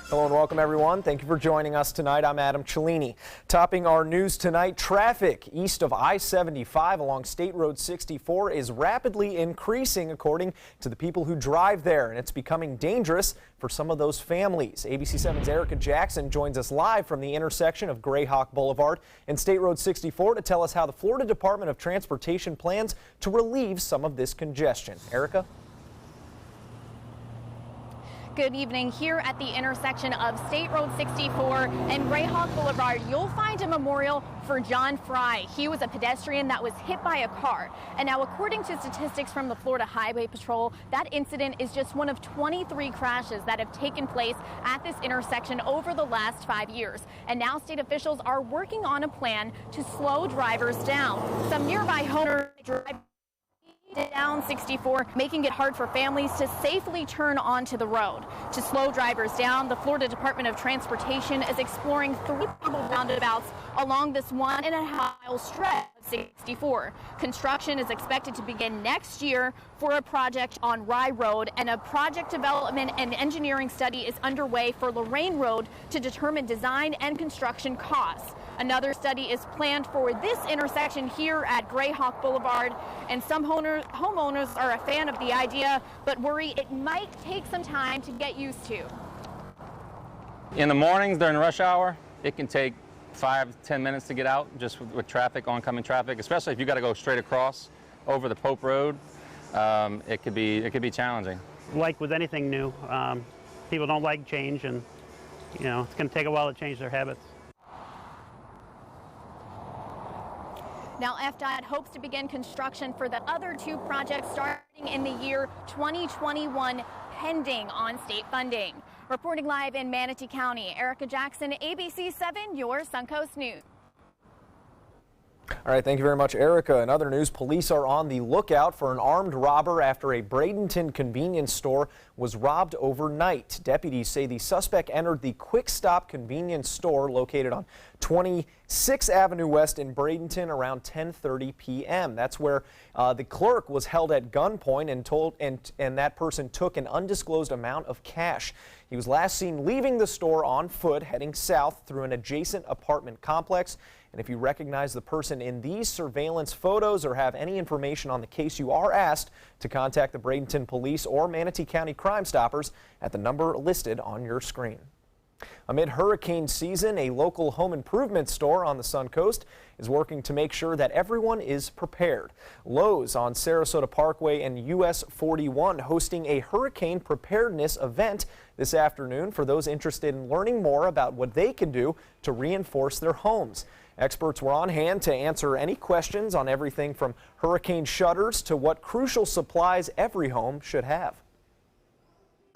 Hello and welcome everyone. Thank you for joining us tonight. I'm Adam Cellini. Topping our news tonight, traffic east of I-75 along State Road 64 is rapidly increasing according to the people who drive there, and it's becoming dangerous for some of those families. ABC 7's Erica Jackson joins us live from the intersection of Grayhawk Boulevard and State Road 64 to tell us how the Florida Department of Transportation plans to relieve some of this congestion. Erica? Good evening. Here at the intersection of State Road 64 and Grayhawk Boulevard, you'll find a memorial for John Fry. He was a pedestrian that was hit by a car. And now, according to statistics from the Florida Highway Patrol, that incident is just one of 23 crashes that have taken place at this intersection over the last 5 years. And now state officials are working on a plan to slow drivers down. Some nearby homeowners drive down 64, making it hard for families to safely turn onto the road. To slow drivers down, the Florida Department of Transportation is exploring 3 roundabouts along this 1.5-mile stretch of 64. Construction is expected to begin next year for a project on Rye Road, and a project development and engineering study is underway for Lorraine Road to determine design and construction costs. Another study is planned for this intersection here at Grayhawk Boulevard, and some homeowners are a fan of the idea, but worry it might take some time to get used to. In the mornings during rush hour, it can take 5 to 10 minutes to get out just with traffic, oncoming traffic, especially if you got to go straight across over the Pope Road. It could be challenging. Like with anything new, people don't like change, and it's going to take a while to change their habits. Now, FDOT hopes to begin construction for the other 2 projects starting in the year 2021, pending on state funding. Reporting live in Manatee County, Erica Jackson, ABC 7, your Suncoast News. All right, thank you very much, Erica. In other news, police are on the lookout for an armed robber after a Bradenton convenience store was robbed overnight. Deputies say the suspect entered the Quick Stop convenience store located on 26th Avenue West in Bradenton around 10:30 p.m. That's where the clerk was held at gunpoint and that person took an undisclosed amount of cash. He was last seen leaving the store on foot, heading south through an adjacent apartment complex. And if you recognize the person in these surveillance photos or have any information on the case, you are asked to contact the Bradenton Police or Manatee County Crime Stoppers at the number listed on your screen. Amid hurricane season, a local home improvement store on the Sun Coast is working to make sure that everyone is prepared. Lowe's on Sarasota Parkway and US 41 hosting a hurricane preparedness event this afternoon for those interested in learning more about what they can do to reinforce their homes. Experts were on hand to answer any questions on everything from hurricane shutters to what crucial supplies every home should have.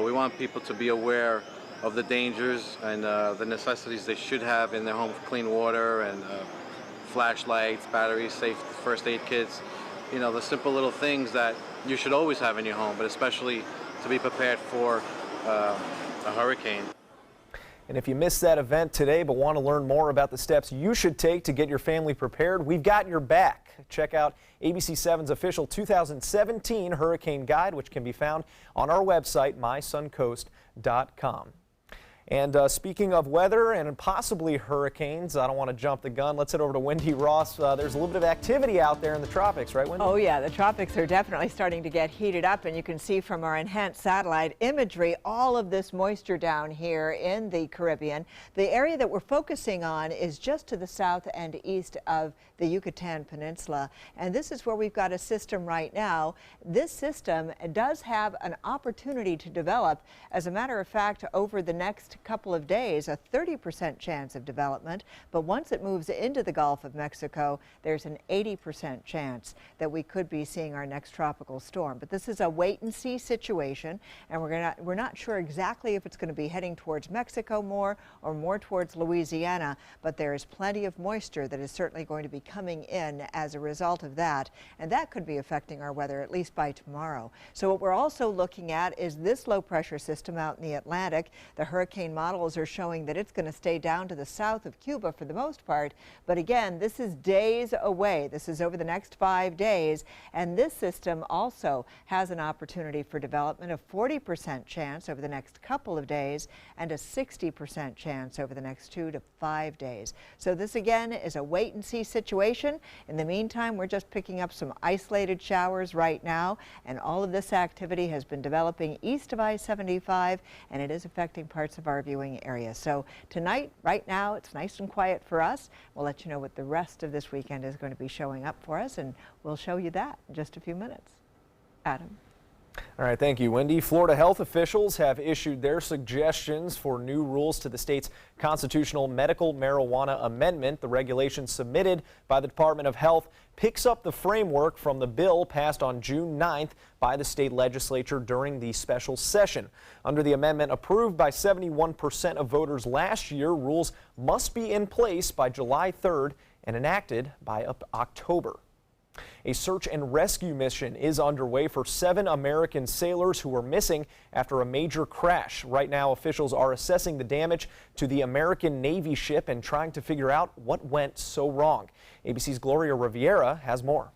We want people to be aware of the dangers and the necessities they should have in their home: clean water and flashlights, batteries, safe first aid kits. The simple little things that you should always have in your home, but especially to be prepared for a hurricane. And if you missed that event today but want to learn more about the steps you should take to get your family prepared, we've got your back. Check out ABC 7's official 2017 Hurricane Guide, which can be found on our website, mysuncoast.com. And speaking of weather and possibly hurricanes, I don't want to jump the gun. Let's head over to Wendy Ross. There's a little bit of activity out there in the tropics, right, Wendy? Oh, yeah. The tropics are definitely starting to get heated up, and you can see from our enhanced satellite imagery all of this moisture down here in the Caribbean. The area that we're focusing on is just to the south and east of the Yucatan Peninsula, and this is where we've got a system right now. This system does have an opportunity to develop. As a matter of fact, over the next couple of days, a 30% chance of development, but once it moves into the Gulf of Mexico, there's an 80% chance that we could be seeing our next tropical storm. But this is a wait and see situation, and we're not sure exactly if it's going to be heading towards Mexico more or more towards Louisiana, but there is plenty of moisture that is certainly going to be coming in as a result of that, and that could be affecting our weather at least by tomorrow. So what we're also looking at is this low pressure system out in the Atlantic. The hurricane hurricane models are showing that it's going to stay down to the south of Cuba for the most part. But again, this is days away. This is over the next 5 days. And this system also has an opportunity for development of 40% chance over the next couple of days and a 60% chance over the next 2 to 5 days. So this again is a wait and see situation. In the meantime, we're just picking up some isolated showers right now, and all of this activity has been developing east of I-75, and it is affecting parts of our viewing area. So tonight, right now, it's nice and quiet for us. We'll let you know what the rest of this weekend is going to be showing up for us, and we'll show you that in just a few minutes. Adam. All right, thank you, Wendy. Florida health officials have issued their suggestions for new rules to the state's constitutional medical marijuana amendment. The regulation submitted by the Department of Health picks up the framework from the bill passed on June 9th by the state legislature during the special session. Under the amendment approved by 71% of voters last year, rules must be in place by July 3rd and enacted by October. A search and rescue mission is underway for 7 American sailors who were missing after a major crash. Right now, officials are assessing the damage to the American Navy ship and trying to figure out what went so wrong. ABC's Gloria Riviera has more.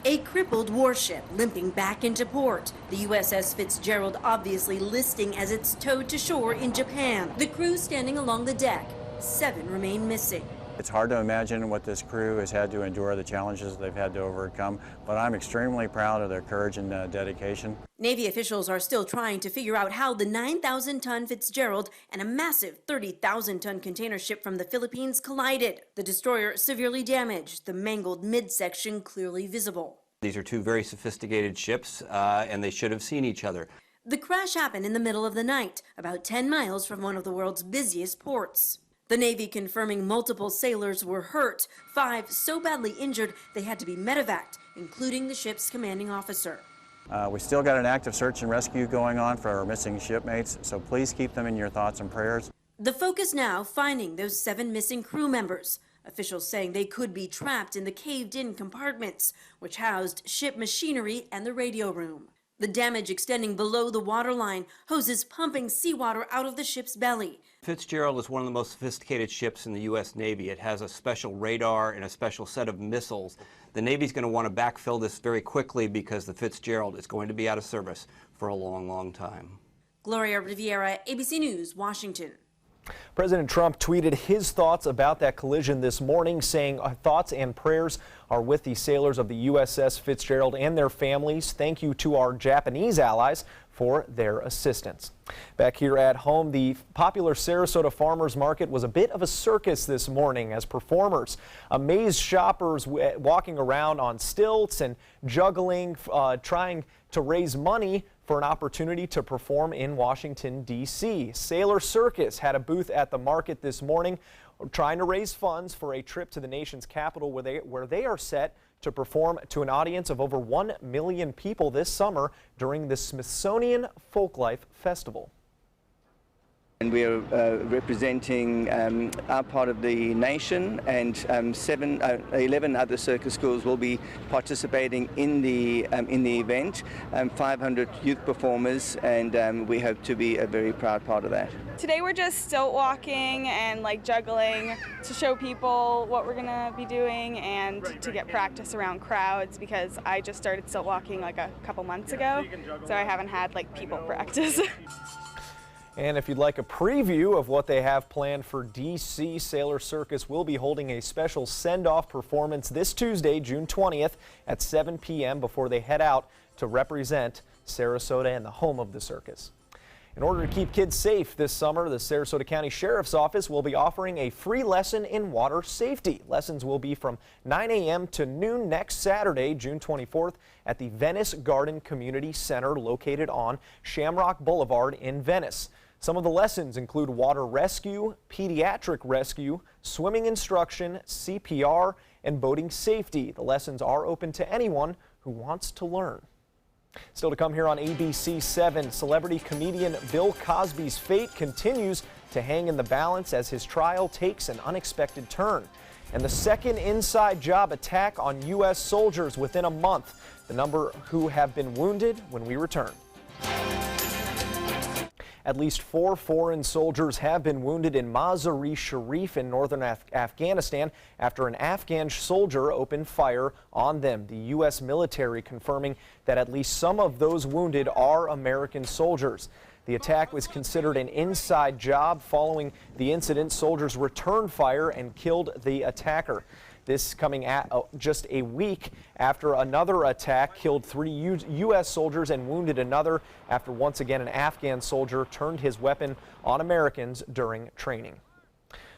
A crippled warship limping back into port. The USS Fitzgerald obviously listing as it's towed to shore in Japan. The crew standing along the deck. 7 remain missing. It's hard to imagine what this crew has had to endure, the challenges they've had to overcome, but I'm extremely proud of their courage and dedication. Navy officials are still trying to figure out how the 9,000-ton Fitzgerald and a massive 30,000-ton container ship from the Philippines collided. The destroyer severely damaged, the mangled midsection clearly visible. These are 2 very sophisticated ships, and they should have seen each other. The crash happened in the middle of the night, about 10 miles from one of the world's busiest ports. The Navy confirming multiple sailors were hurt, 5 so badly injured they had to be medevaced, including the ship's commanding officer. We still got an active search and rescue going on for our missing shipmates, so please keep them in your thoughts and prayers. The focus now finding those 7 missing crew members. Officials saying they could be trapped in the caved-in compartments, which housed ship machinery and the radio room. The damage extending below the waterline, hoses pumping seawater out of the ship's belly. Fitzgerald is one of the most sophisticated ships in the U.S. Navy. It has a special radar and a special set of missiles. The Navy's going to want to backfill this very quickly because the Fitzgerald is going to be out of service for a long, long time. Gloria Riviera, ABC News, Washington. President Trump tweeted his thoughts about that collision this morning, saying our thoughts and prayers are with the sailors of the USS Fitzgerald and their families. Thank you to our Japanese allies for their assistance. Back here at home, the popular Sarasota Farmers Market was a bit of a circus this morning as performers amazed shoppers walking around on stilts and juggling, trying to raise money for an opportunity to perform in Washington, D.C. Sailor Circus had a booth at the market this morning trying to raise funds for a trip to the nation's capital where they are set to perform to an audience of over 1 million people this summer during the Smithsonian Folklife Festival. And we are representing our part of the nation, and 11 other circus schools will be participating in the event. 500 youth performers, and we hope to be a very proud part of that. Today we're just stilt walking and juggling to show people what we're gonna be doing and to get practice around crowds, because I just started stilt walking a couple months ago, so I haven't had people practice. And if you'd like a preview of what they have planned for D.C., Sailor Circus will be holding a special send-off performance this Tuesday, June 20th at 7 p.m. before they head out to represent Sarasota and the home of the circus. In order to keep kids safe this summer, the Sarasota County Sheriff's Office will be offering a free lesson in water safety. Lessons will be from 9 a.m. to noon next Saturday, June 24th, at the Venice Garden Community Center located on Shamrock Boulevard in Venice. Some of the lessons include water rescue, pediatric rescue, swimming instruction, CPR, and boating safety. The lessons are open to anyone who wants to learn. Still to come here on ABC 7, celebrity comedian Bill Cosby's fate continues to hang in the balance as his trial takes an unexpected turn. And the second inside job attack on U.S. soldiers within a month. The number who have been wounded when we return. At least 4 foreign soldiers have been wounded in Mazar-e-Sharif in northern Afghanistan after an Afghan soldier opened fire on them. The U.S. military confirming that at least some of those wounded are American soldiers. The attack was considered an inside job. Following the incident, soldiers returned fire and killed the attacker. This coming at just a week after another attack killed 3 U.S. soldiers and wounded another after once again an Afghan soldier turned his weapon on Americans during training.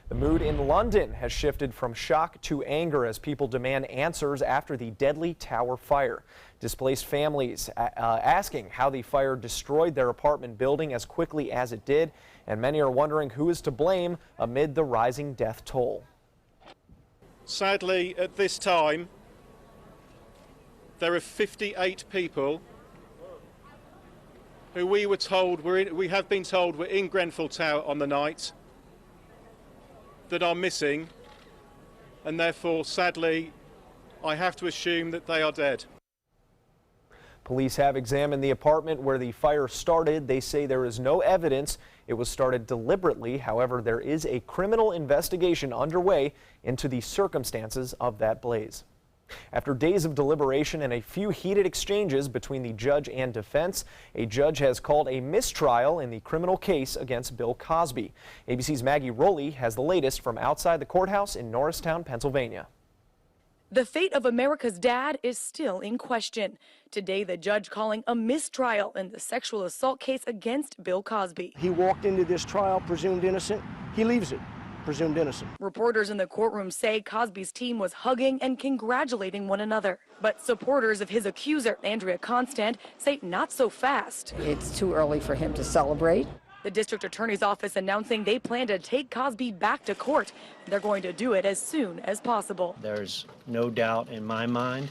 The mood in London has shifted from shock to anger as people demand answers after the deadly tower fire. Displaced families asking how the fire destroyed their apartment building as quickly as it did, and many are wondering who is to blame amid the rising death toll. Sadly, at this time, there are 58 people who we have been told were in Grenfell Tower on the night that are missing, and therefore, sadly, I have to assume that they are dead. Police have examined the apartment where the fire started. They say there is no evidence it was started deliberately. However, there is a criminal investigation underway into the circumstances of that blaze. After days of deliberation and a few heated exchanges between the judge and defense, a judge has called a mistrial in the criminal case against Bill Cosby. ABC's Maggie Rowley has the latest from outside the courthouse in Norristown, Pennsylvania. The fate of America's dad is still in question. Today, the judge calling a mistrial in the sexual assault case against Bill Cosby. He walked into this trial presumed innocent. He leaves it presumed innocent. Reporters in the courtroom say Cosby's team was hugging and congratulating one another. But supporters of his accuser, Andrea Constant, say not so fast. It's too early for him to celebrate. The district attorney's office announcing they plan to take Cosby back to court. They're going to do it as soon as possible. There's no doubt in my mind,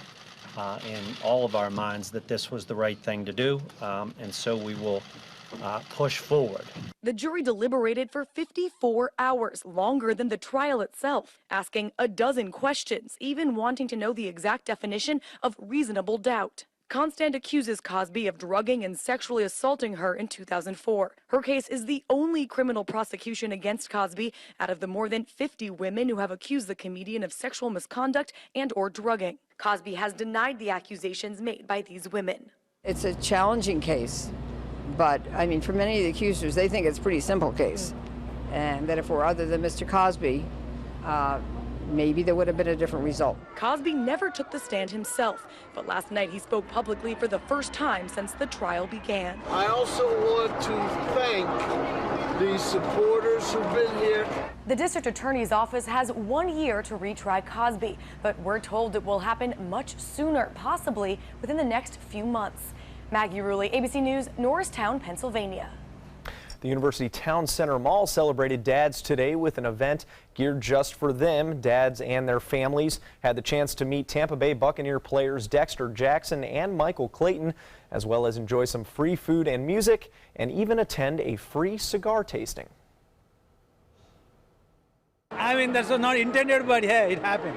in all of our minds, that this was the right thing to do, and so we will push forward. The jury deliberated for 54 hours, longer than the trial itself, asking a dozen questions, even wanting to know the exact definition of reasonable doubt. Constant accuses Cosby of drugging and sexually assaulting her in 2004. Her case is the only criminal prosecution against Cosby out of the more than 50 women who have accused the comedian of sexual misconduct and/or drugging. Cosby has denied the accusations made by these women. It's a challenging case, but I mean, for many of the accusers, they think it's a pretty simple case, and that if it were other than Mr. Cosby, maybe there would have been a different result. Cosby never took the stand himself, but last night he spoke publicly for the first time since the trial began. I also want to thank the supporters who've been here. The district attorney's office has 1 year to retry Cosby, but we're told it will happen much sooner, possibly within the next few months. Maggie Ruley, ABC News, Norristown, Pennsylvania. The University Town Center Mall celebrated dads today with an event geared just for them. Dads and their families had the chance to meet Tampa Bay Buccaneer players Dexter Jackson and Michael Clayton, as well as enjoy some free food and music, and even attend a free cigar tasting. I mean, that's not intended, but yeah, it happened.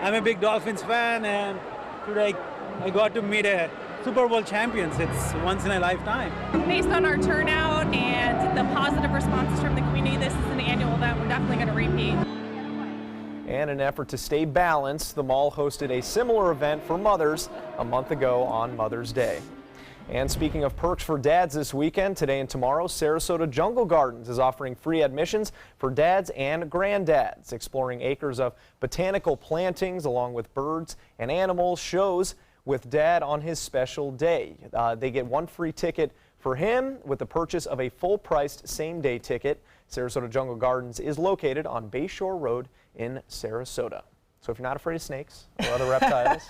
I'm a big Dolphins fan, and today I got to meet a Super Bowl champions. It's once in a lifetime. Based on our turnout and the positive responses from the community, this is an annual event. We're definitely going to repeat. And in an effort to stay balanced, the mall hosted a similar event for mothers a month ago on Mother's Day. And speaking of perks for dads this weekend, today and tomorrow, Sarasota Jungle Gardens is offering free admissions for dads and granddads, exploring acres of botanical plantings along with birds and animals, shows with Dad on his special day. They get one free ticket for him with the purchase of a full-priced same-day ticket. Sarasota Jungle Gardens is located on Bayshore Road in Sarasota. So if you're not afraid of snakes or other reptiles,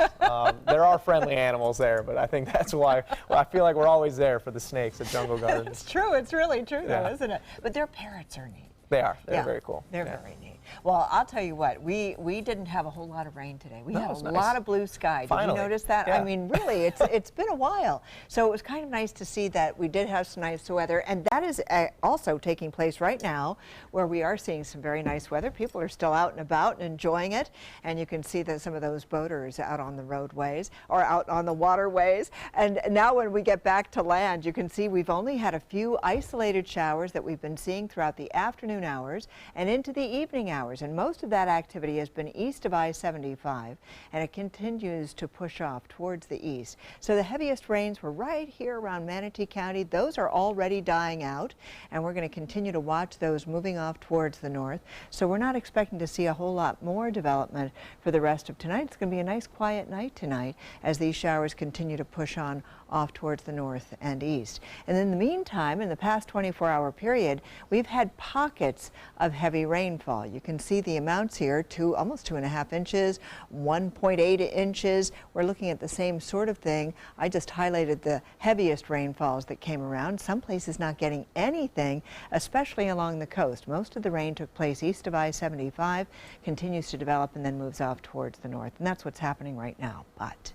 there are friendly animals there, but I think that's why I feel like we're always there for the snakes at Jungle Gardens. It's true. It's really true, though, isn't it? But their parrots are neat. They are. They're Yeah, very cool. They're very neat. Well, I'll tell you what, we didn't have a whole lot of rain today. We had a lot of blue sky. Did you notice that? Yeah. I mean, really, it's been a while. So it was kind of nice to see that we did have some nice weather, and that is also taking place right now, where we are seeing some very nice weather. People are still out and about and enjoying it, and you can see that some of those boaters out on the roadways or out on the waterways. And now when we get back to land, you can see we've only had a few isolated showers that we've been seeing throughout the afternoon hours and into the evening hours, and most of that activity has been east of I-75, and it continues to push off towards the east. So the heaviest rains were right here around Manatee County. Those are already dying out, and we're going to continue to watch those moving off towards the north. So we're not expecting to see a whole lot more development for the rest of tonight. It's going to be a nice quiet night tonight as these showers continue to push on off towards the north and east. And in the meantime, in the past 24-hour period, we've had pockets of heavy rainfall. You can see the amounts here, almost 2.5 inches, 1.8 inches. We're looking at the same sort of thing. I just highlighted the heaviest rainfalls that came around. Some places not getting anything, especially along the coast. Most of the rain took place east of I-75, continues to develop, and then moves off towards the north. And that's what's happening right now. But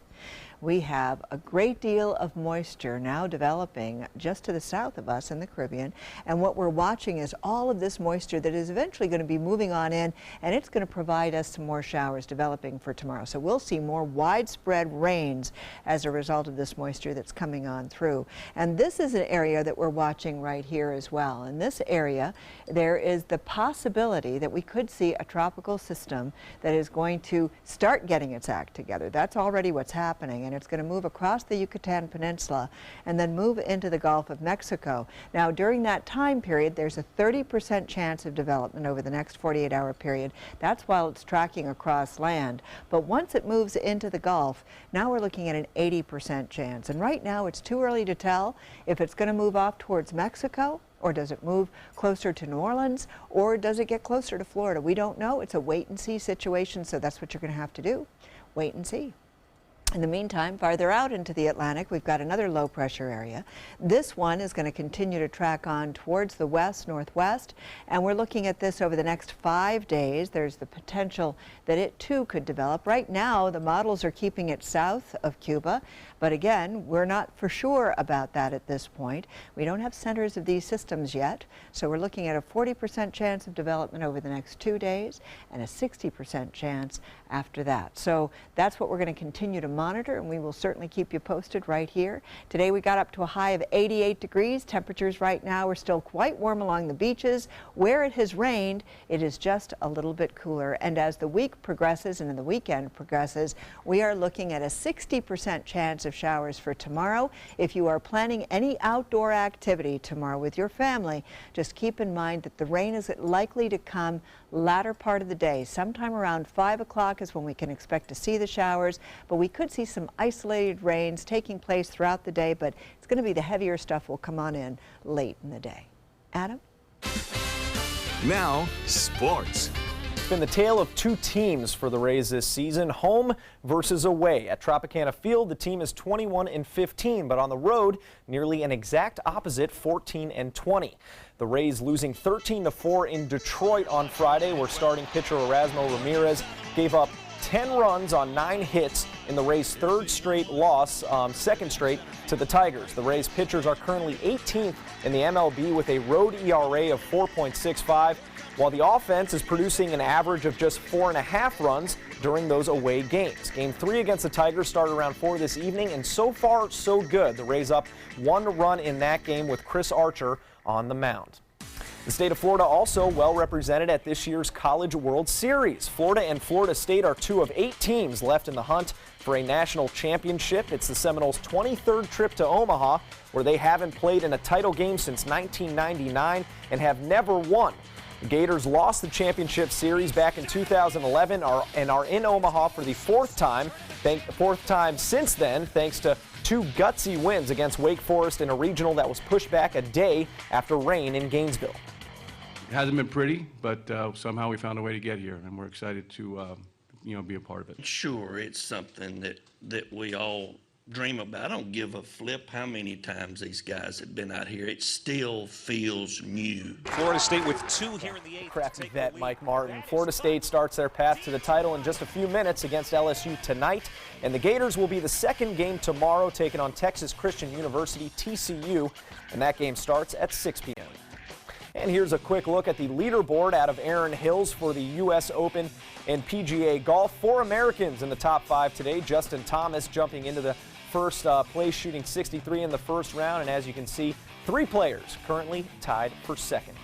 we have a great deal of moisture now developing just to the south of us in the Caribbean, and what we're watching is all of this moisture that is eventually going to be moving on in, and it's going to provide us some more showers developing for tomorrow. So we'll see more widespread rains as a result of this moisture that's coming on through. And this is an area that we're watching right here as well. In this area, there is the possibility that we could see a tropical system that is going to start getting its act together. That's already what's happening, and it's going to move across the Yucatan Peninsula and then move into the Gulf of Mexico. Now, during that time period, there's a 30% chance of development over the next 48-hour period. That's while it's tracking across land. But once it moves into the Gulf, now we're looking at an 80% chance. And right now, it's too early to tell if it's going to move off towards Mexico, or does it move closer to New Orleans, or does it get closer to Florida? We don't know. It's a wait-and-see situation, so that's what you're going to have to do. Wait and see. In the meantime, farther out into the Atlantic, we've got another low pressure area. This one is going to continue to track on towards the west, northwest, and we're looking at this over the next 5 days. There's the potential that it too could develop. Right now, the models are keeping it south of Cuba, but again, we're not for sure about that at this point. We don't have centers of these systems yet, so we're looking at a 40% chance of development over the next 2 days and a 60% chance after that. So that's what we're going to continue to monitor, and we will certainly keep you posted right here. Today we got up to a high of 88 degrees. Temperatures right now are still quite warm along the beaches. Where it has rained, it is just a little bit cooler. And as the week progresses and the weekend progresses, we are looking at a 60% chance of showers for tomorrow. If you are planning any outdoor activity tomorrow with your family, just keep in mind that the rain is likely to come latter part of the day. Sometime around 5 o'clock is when we can expect to see the showers, but we could see some isolated rains taking place throughout the day, but it's going to be the heavier stuff will come on in late in the day. Adam? Now, sports. It's been the tale of two teams for the Rays this season, home versus away. At Tropicana Field, the team is 21-15, but on the road, nearly an exact opposite, 14-20. The Rays losing 13-4 in Detroit on Friday, where starting pitcher Erasmo Ramirez gave up 10 runs on 9 hits in the Rays' third straight loss, second straight to the Tigers. The Rays pitchers are currently 18th in the MLB with a road ERA of 4.65, while the offense is producing an average of just 4.5 runs during those away games. Game 3 against the Tigers started around 4 this evening, and so far, so good. The Rays up 1 run in that game with Chris Archer on the mound. The state of Florida also well represented at this year's College World Series. Florida and Florida State are 2 of 8 teams left in the hunt for a national championship. It's the Seminoles' 23rd trip to Omaha, where they haven't played in a title game since 1999 and have never won. The Gators lost the championship series back in 2011 and are in Omaha for the fourth time since then, thanks to 2 gutsy wins against Wake Forest in a regional that was pushed back a day after rain in Gainesville. It hasn't been pretty, but somehow we found a way to get here, and we're excited to be a part of it. Sure, it's something that we all dream about. I don't give a flip how many times these guys have been out here. It still feels new. Florida State with 2 here in the 8th. Crafty vet Mike Martin. Florida State starts their path to the title in just a few minutes against LSU tonight. And the Gators will be the second game tomorrow, taking on Texas Christian University, TCU. And that game starts at 6 p.m. And here's a quick look at the leaderboard out of Erin Hills for the U.S. Open and PGA Golf. 4 Americans in the top 5 today. Justin Thomas jumping into the first place, shooting 63 in the first round. And as you can see, 3 players currently tied for second.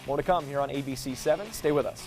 More to come here on ABC 7. Stay with us.